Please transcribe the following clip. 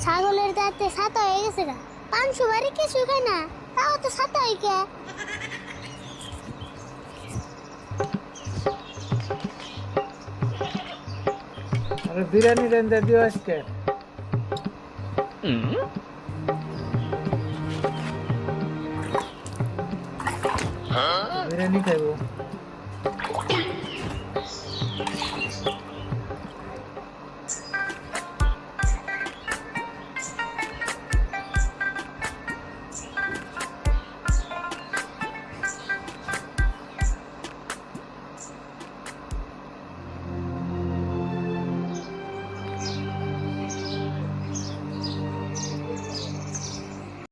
ছাগলের দাঁতে ছাতা হয়ে গেছে গা। 500 বাড়ি কিছু খায় না, তাও তো ছাতা হয়ে গে। আরে বিরিয়ানি রেন্দে দিও আজকে। বিরিয়ানি খাইবো।